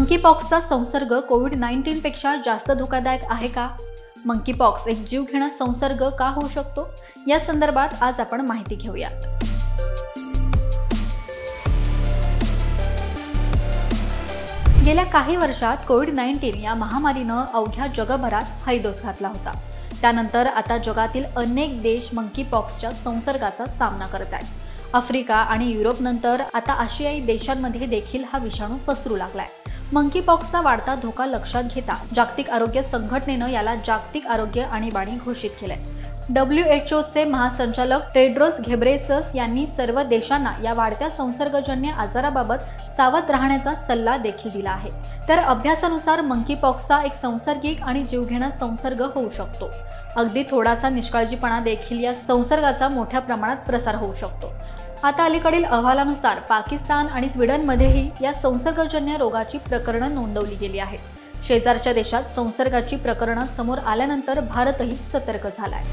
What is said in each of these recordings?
मंकीपॉक्सचा संसर्ग कोविड-19 पेक्षा जास्त धोकादायक आहे का? मंकीपॉक्स एक जीवघेणा संसर्ग का होऊ शकतो? या संदर्भात आज आपण माहिती घेऊया। गेल्या काही वर्षात कोविड-19 या महामारीनं अवघ्या जगभरात हैदोस घातला होता। त्यानंतर आता जगातील अनेक देश मंकीपॉक्सच्या संसर्गाचा सामना करत आहेत। आफ्रिका आणि युरोपनंतर आता आशियाई देशांमध्ये देखील हा विषाणू पसरू लागलाय। मंकीपॉक्सचा वाढता धोका लक्षात घेता जागतिक आरोग्य संघटनेनं याला जागतिक आरोग्य आणीबाणी घोषित केलंय। WHOचे महासंचालक टेड्रोस घेब्रेयेसस यांनी सर्व देशांना या वाढत्या संसर्गजन्य आजाराबाबत सावध राहण्याचा सल्ला देखील दिला आहे। तर अभ्यासानुसार मंकीपॉक्सचा एक संसर्गिक आणि जीवघेणा संसर्ग होऊ शकतो। अगदी थोडासा निष्काळजीपणा देखील या संसर्गाचा मोठ्या प्रमाणात प्रसार होऊ शकतो। आता अलीकडील अहवालानुसार पाकिस्तान आणि स्वीडनमध्येही या संसर्गजन्य रोगाची प्रकरणं नोंदवली गेली आहेत। शेजारच्या देशात संसर्गाची प्रकरणं समोर आल्यानंतर भारतही सतर्क झालाय।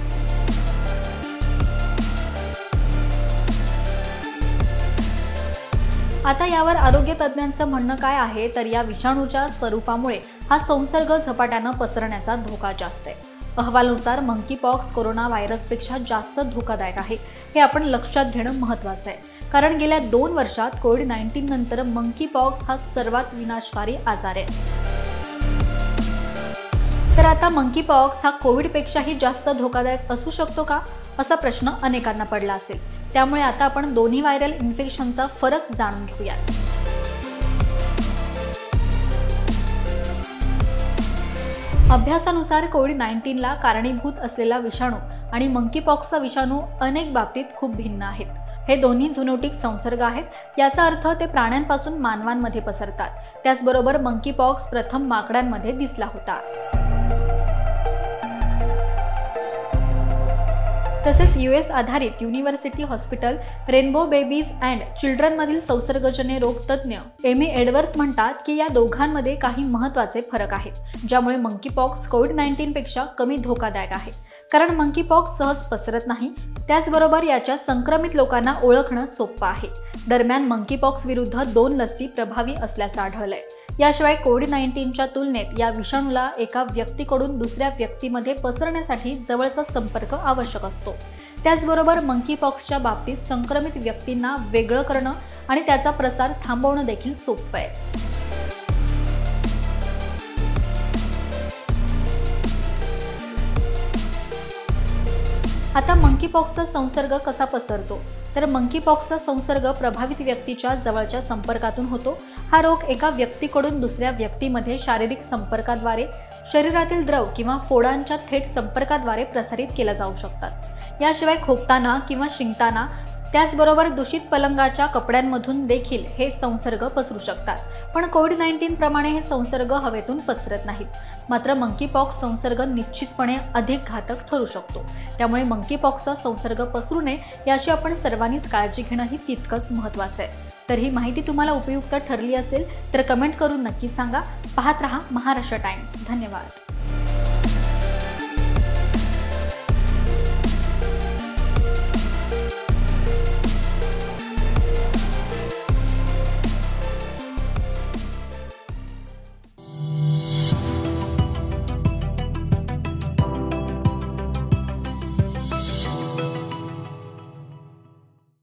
आता यावर आरोग्य तज्ज्ञांचं म्हणणं काय आहे, तर या विषाणूच्या स्वरूपामुळे हा संसर्ग झपाट्यानं पसरण्याचा धोका जास्त आहे। अहवालानुसार मंकीपॉक्स कोरोना व्हायरसपेक्षा जास्त धोकादायक आहे, हे आपण लक्षात घेणं महत्त्वाचं आहे। कारण गेल्या 2 वर्षात कोविड-19 नंतर मंकीपॉक्स हा सर्वात विनाशकारी आजार आहे। तर आता मंकीपॉक्स हा कोविडपेक्षाही जास्त धोकादायक असू शकतो का, असा प्रश्न अनेकांना पडला असेल। त्यामुळे आता आपण दोन्ही व्हायरल इन्फेक्शनचा फरक जाणून घेऊया। अभ्यासानुसार कोविड-19 ला कारणीभूत असलेला विषाणू आणि मंकीपॉक्सचा विषाणू अनेक बाबतीत खूप भिन्न आहेत। हे दोन्ही झुनोटिक संसर्ग आहेत। याचा अर्थ ते प्राण्यांपासून मानवांमध्ये पसरतात। त्याचबरोबर मंकीपॉक्स प्रथम माकडांमध्ये दिसला होता। तसेच US आधारित university hospital rainbow babies and चिल्ड्रनमधील संसर्गजन्य रोग तज्ज्ञ एमी एडवर्ड्स म्हणतात की या दोघांमध्ये काही महत्त्वाचे फरक आहेत, ज्यामुळे मंकीपॉक्स कोविड-19 पेक्षा कमी धोकादायक आहे। कारण मंकीपॉक्स सहज पसरत नाही, त्याचबरोबर याच्या संक्रमित लोकांना ओळखणं सोपं आहे। दरम्यान मंकीपॉक्स विरुद्ध 2 लसी प्रभावी असल्याचं आढळलंय। याशिवाय कोविड-19च्या तुलनेत या विषाणूला एका व्यक्तीकडून दुसऱ्या व्यक्तीमध्ये पसरण्यासाठी जवळचा संपर्क आवश्यक असतो। त्याचबरोबर मंकीपॉक्सच्या बाबतीत संक्रमित व्यक्तींना वेगळं करणं आणि त्याचा प्रसार थांबवणं देखील सोपं आहे। आता मंकीपॉक्सचा संसर्ग कसा पसरतो, तर मंकीपॉक्सचा संसर्ग प्रभावित व्यक्तीच्या जवळच्या संपर्कातून होतो। हा रोग एका व्यक्तीकडून दुसऱ्या व्यक्तीमध्ये शारीरिक संपर्काद्वारे, शरीरातील द्रव किंवा फोडांच्या थेट संपर्काद्वारे प्रसारित केला जाऊ शकतात। याशिवाय खोकताना किंवा शिंकताना, त्याचबरोबर दूषित पलंगाच्या कपड्यांमधून देखील हे संसर्ग पसरू शकतात। पण कोविड-19 प्रमाणे हे संसर्ग हवेतून पसरत नाहीत। मात्र मंकीपॉक्स संसर्ग निश्चितपणे अधिक घातक ठरू शकतो। त्यामुळे मंकीपॉक्सचा संसर्ग पसरू नये याची आपण सर्वांनीच काळजी घेणंही तितकंच महत्त्वाचं आहे। तर ही माहिती तुम्हाला उपयुक्त ठरली असेल तर कमेंट करून नक्की सांगा। पाहत रहा महाराष्ट्र टाइम्स। धन्यवाद।